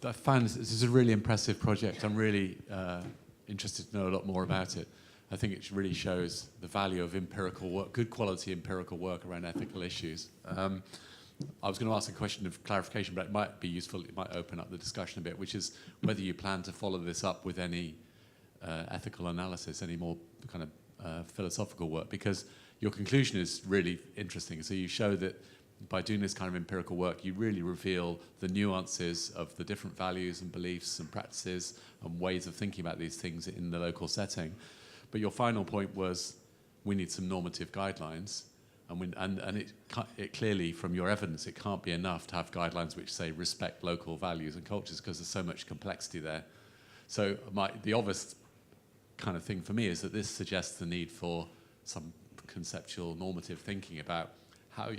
I found this is a really impressive project. I'm really interested to know a lot more about it. I think it really shows the value of empirical work, good quality empirical work around ethical issues. I was going to ask a question of clarification, but it might be useful, it might open up the discussion a bit, which is whether you plan to follow this up with any ethical analysis, any more kind of philosophical work, because your conclusion is really interesting. So you show that by doing this kind of empirical work, you really reveal the nuances of the different values and beliefs and practices and ways of thinking about these things in the local setting. But your final point was we need some normative guidelines. And it clearly, from your evidence, it can't be enough to have guidelines which say respect local values and cultures, because there's so much complexity there. So the obvious kind of thing for me is that this suggests the need for some conceptual normative thinking about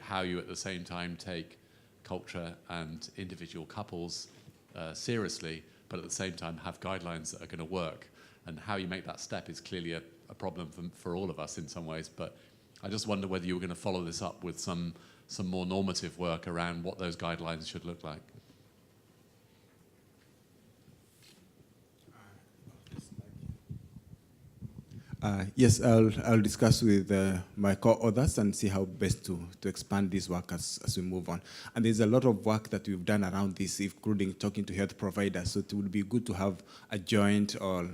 how you at the same time take culture and individual couples seriously, but at the same time have guidelines that are going to work. And how you make that step is clearly a problem for all of us in some ways. But I just wonder whether you were going to follow this up with some more normative work around what those guidelines should look like. Yes, I'll discuss with my co-authors and see how best to expand this work as we move on. And there's a lot of work that we've done around this, including talking to health providers. So it would be good to have a joint or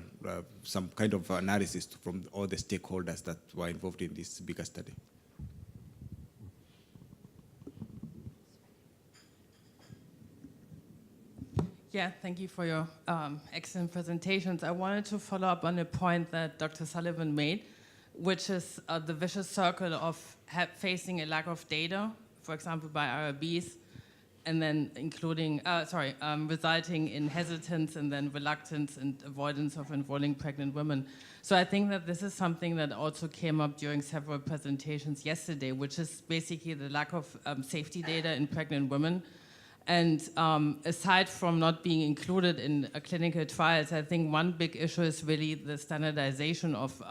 some kind of analysis from all the stakeholders that were involved in this bigger study. Yeah, thank you for your excellent presentations. I wanted to follow up on a point that Dr. Sullivan made, which is the vicious circle of facing a lack of data, for example, by IRBs, and then resulting in hesitance and then reluctance and avoidance of enrolling pregnant women. So I think that this is something that also came up during several presentations yesterday, which is basically the lack of safety data in pregnant women. And aside from not being included in clinical trials, I think one big issue is really the standardization of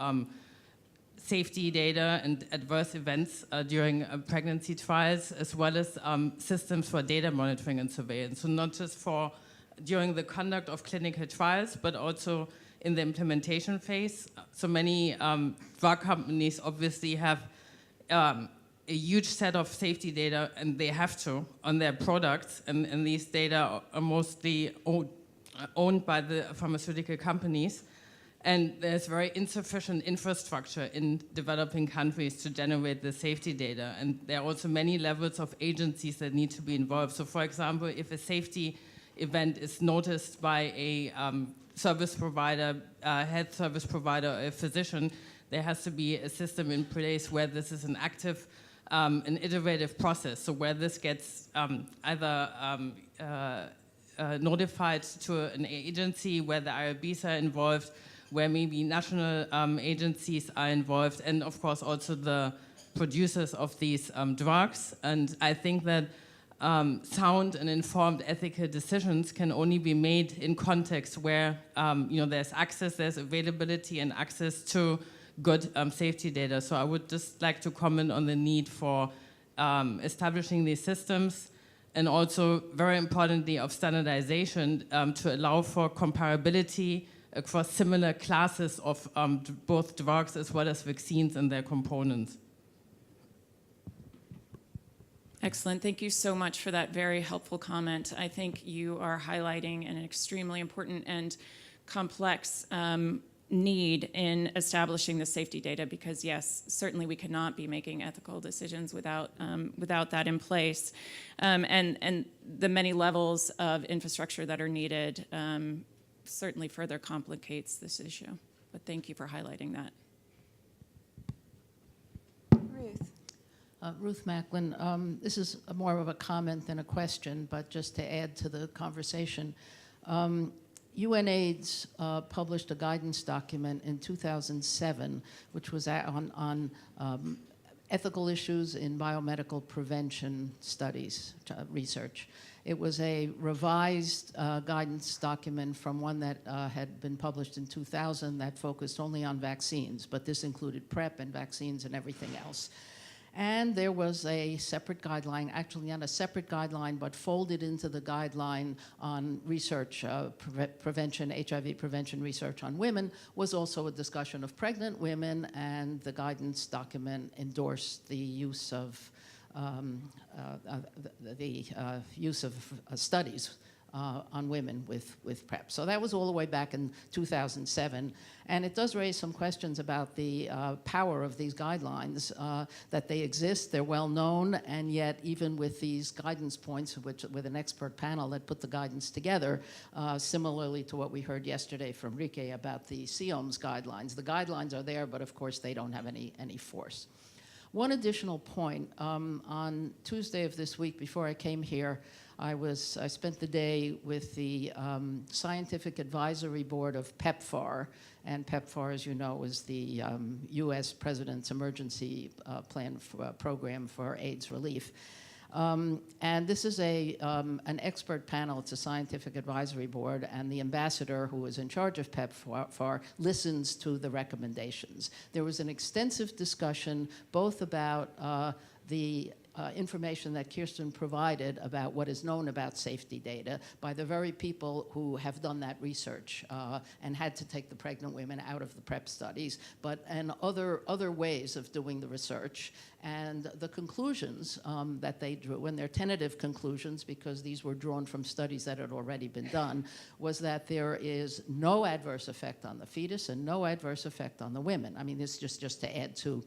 safety data and adverse events during pregnancy trials, as well as systems for data monitoring and surveillance. So not just for during the conduct of clinical trials, but also in the implementation phase. So many drug companies obviously have a huge set of safety data, and they have to, on their products, and these data are mostly owned by the pharmaceutical companies, and there's very insufficient infrastructure in developing countries to generate the safety data, and there are also many levels of agencies that need to be involved. So for example, if a safety event is noticed by a service provider, a health service provider, or a physician, there has to be a system in place where this is an active an iterative process, so where this gets either notified to an agency where the IRBs are involved, where maybe national agencies are involved, and of course also the producers of these drugs. And I think that sound and informed ethical decisions can only be made in context where there's access, there's availability and access to good safety data. So I would just like to comment on the need for establishing these systems, and also, very importantly, of standardization to allow for comparability across similar classes of both drugs as well as vaccines and their components. Excellent. Thank you so much for that very helpful comment. I think you are highlighting an extremely important and complex need in establishing the safety data, because yes, certainly we cannot be making ethical decisions without that in place, and the many levels of infrastructure that are needed certainly further complicates this issue. But thank you for highlighting that. Ruth. Ruth Macklin. This is more of a comment than a question, but just to add to the conversation. UNAIDS published a guidance document in 2007, which was on ethical issues in biomedical prevention studies, research. It was a revised guidance document from one that had been published in 2000 that focused only on vaccines, but this included PrEP and vaccines and everything else. And there was a separate guideline, actually not a separate guideline, but folded into the guideline on research, prevention, HIV prevention research on women, was also a discussion of pregnant women, and the guidance document endorsed the use of studies on women with PrEP. So that was all the way back in 2007. And it does raise some questions about the power of these guidelines, that they exist, they're well known, and yet even with these guidance points, with an expert panel that put the guidance together, similarly to what we heard yesterday from Rike about the CIOMS guidelines. The guidelines are there, but of course they don't have any force. One additional point, on Tuesday of this week, before I came here, I spent the day with the Scientific Advisory Board of PEPFAR, and PEPFAR, as you know, is the U.S. President's Emergency Program for AIDS relief. And this is an expert panel. It's a scientific advisory board, and the ambassador who is in charge of PEPFAR listens to the recommendations. There was an extensive discussion both about the information that Kirsten provided about what is known about safety data by the very people who have done that research and had to take the pregnant women out of the PrEP studies, and other ways of doing the research. And the conclusions that they drew, and they're tentative conclusions because these were drawn from studies that had already been done, was that there is no adverse effect on the fetus and no adverse effect on the women. I mean, this is just to add to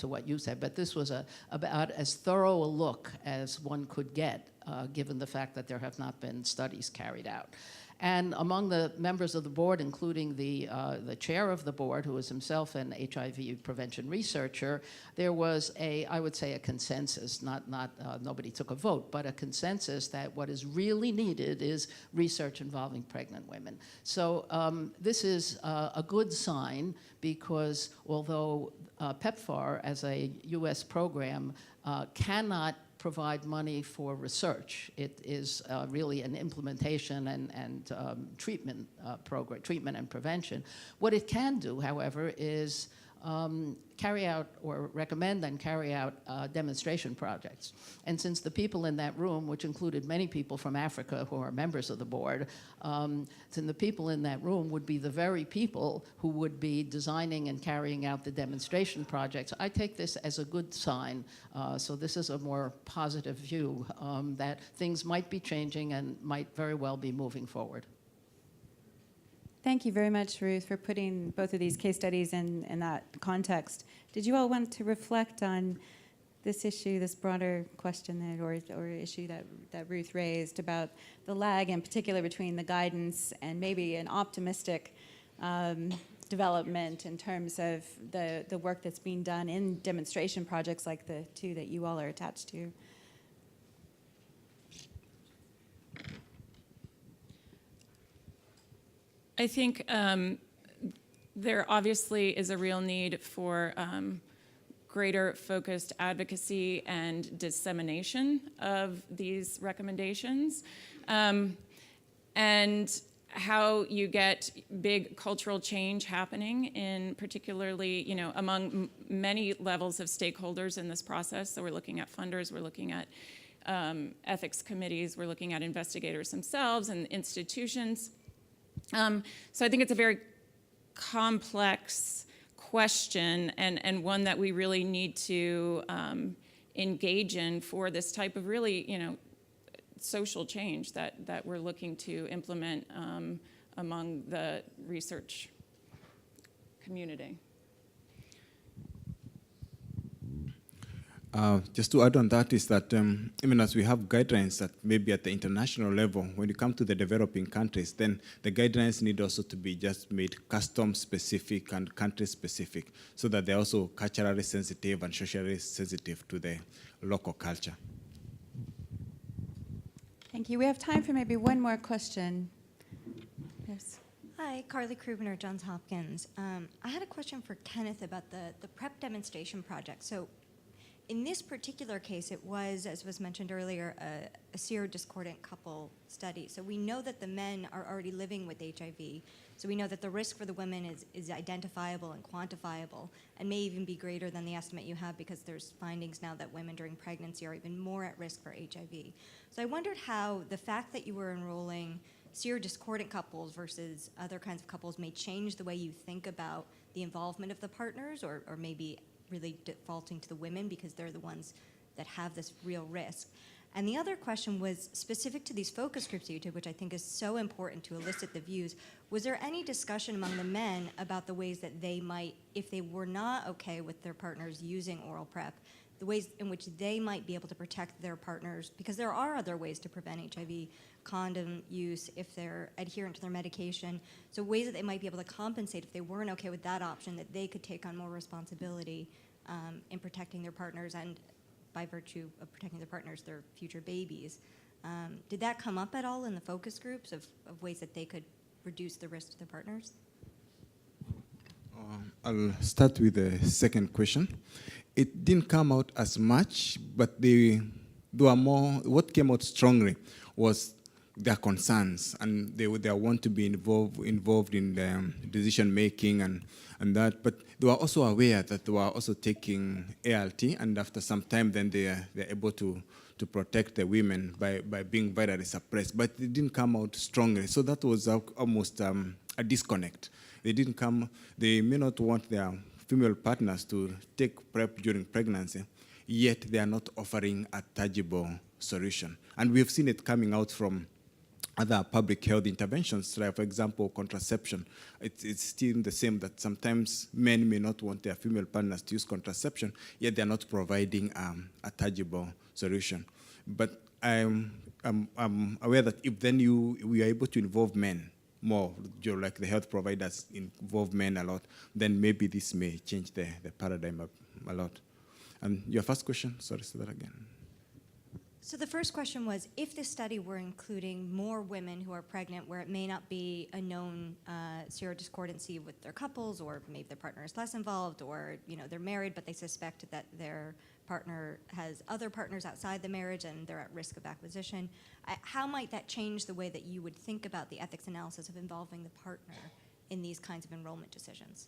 what you said, but this was about as thorough a look as one could get, given the fact that there have not been studies carried out. And among the members of the board, including the chair of the board, who is himself an HIV prevention researcher, there was I would say a consensus, nobody took a vote, but a consensus that what is really needed is research involving pregnant women. So this is a good sign, because although PEPFAR, as a US program, cannot provide money for research. It is really an implementation and treatment program, treatment and prevention. What it can do, however, is carry out or recommend and carry out demonstration projects. And since the people in that room, which included many people from Africa who are members of the board, then the people in that room would be the very people who would be designing and carrying out the demonstration projects. I take this as a good sign. So this is a more positive view that things might be changing and might very well be moving forward. Thank you very much, Ruth, for putting both of these case studies in that context. Did you all want to reflect on this issue, this broader question or issue that Ruth raised about the lag in particular between the guidance and maybe an optimistic development in terms of the work that's being done in demonstration projects like the two that you all are attached to? I think there obviously is a real need for greater focused advocacy and dissemination of these recommendations, and how you get big cultural change happening in particularly, among many levels of stakeholders in this process. So we're looking at funders, we're looking at ethics committees, we're looking at investigators themselves and institutions. So I think it's a very complex question and one that we really need to engage in for this type of really, social change that we're looking to implement among the research community. Just to add on that is that even as we have guidelines that maybe at the international level, when you come to the developing countries, then the guidelines need also to be just made custom specific and country specific so that they're also culturally sensitive and socially sensitive to the local culture. Thank you. We have time for maybe one more question. Yes. Hi, Carly Krubner, Johns Hopkins. I had a question for Kenneth about the PrEP demonstration project. So in this particular case, it was, as was mentioned earlier, a serodiscordant couple study. So we know that the men are already living with HIV. So we know that the risk for the women is identifiable and quantifiable, and may even be greater than the estimate you have, because there's findings now that women during pregnancy are even more at risk for HIV. So I wondered how the fact that you were enrolling serodiscordant couples versus other kinds of couples may change the way you think about the involvement of the partners, or maybe really defaulting to the women because they're the ones that have this real risk. And the other question was specific to these focus groups you did, which I think is so important to elicit the views. Was there any discussion among the men about the ways that they might, if they were not okay with their partners using oral PrEP, the ways in which they might be able to protect their partners? Because there are other ways to prevent HIV, condom use if they're adherent to their medication. So ways that they might be able to compensate if they weren't okay with that option, that they could take on more responsibility in protecting their partners, and by virtue of protecting their partners, their future babies. Did that come up at all in the focus groups of ways that they could reduce the risk to their partners? I'll start with the second question. It didn't come out as much, but there were more. What came out strongly was their concerns, and they want to be involved in the decision making and that. But they were also aware that they were also taking ART, and after some time, then they're able to protect the women by being virally suppressed. But it didn't come out strongly, so that was almost a disconnect. They may not want their female partners to take PrEP during pregnancy, yet they are not offering a tangible solution. And we've seen it coming out from other public health interventions, like, for example, contraception. It's still the same, that sometimes men may not want their female partners to use contraception, yet they're not providing a tangible solution. But I'm aware that if then we are able to involve men more, like the health providers involve men a lot, then maybe this may change the paradigm a lot. And your first question, sorry, say that again. So the first question was, if this study were including more women who are pregnant where it may not be a known serodiscordancy with their couples, or maybe their partner is less involved, or they're married but they suspect that their partner has other partners outside the marriage and they're at risk of acquisition, how might that change the way that you would think about the ethics analysis of involving the partner in these kinds of enrollment decisions?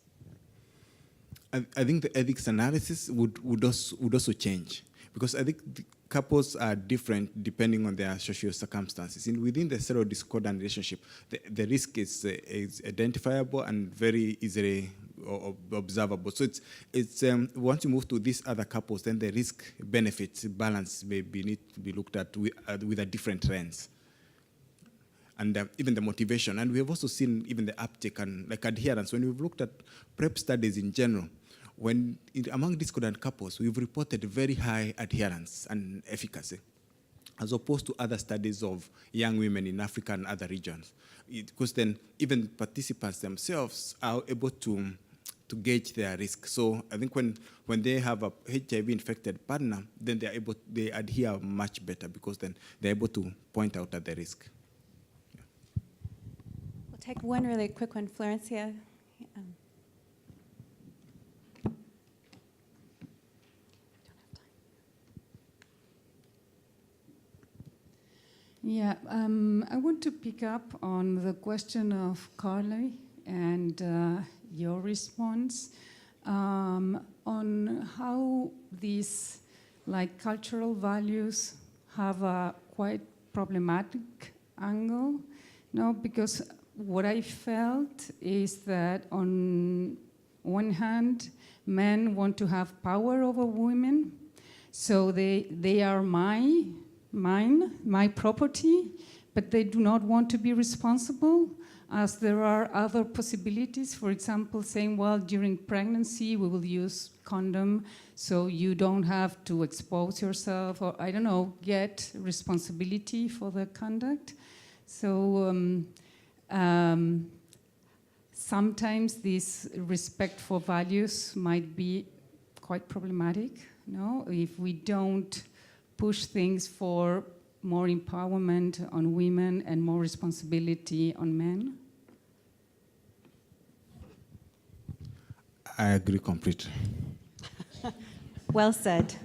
I think the ethics analysis would also change, because I think the couples are different depending on their social circumstances. Within the serodiscordant relationship, the risk is identifiable and very easily observable. So it's once you move to these other couples, then the risk-benefit balance need to be looked at with a different lens. And even the motivation. And we have also seen even the uptake and adherence. When we've looked at PrEP studies in general, among discordant couples, we've reported very high adherence and efficacy, as opposed to other studies of young women in Africa and other regions. Because then even participants themselves are able to gauge their risk. So I think when they have a HIV-infected partner, then they adhere much better, because then they're able to point out at the risk. Yeah. We'll take one really quick one, Florencia. Yeah, I want to pick up on the question of Carly and your response on how these cultural values have a quite problematic angle. No, because what I felt is that on one hand, men want to have power over women, so they are my property, but they do not want to be responsible, as there are other possibilities. For example, saying, well, during pregnancy, we will use condom, so you don't have to expose yourself, or I don't know, get responsibility for the conduct. So sometimes this respect for values might be quite problematic, no? If we don't push things for more empowerment on women and more responsibility on men? I agree completely. Well said.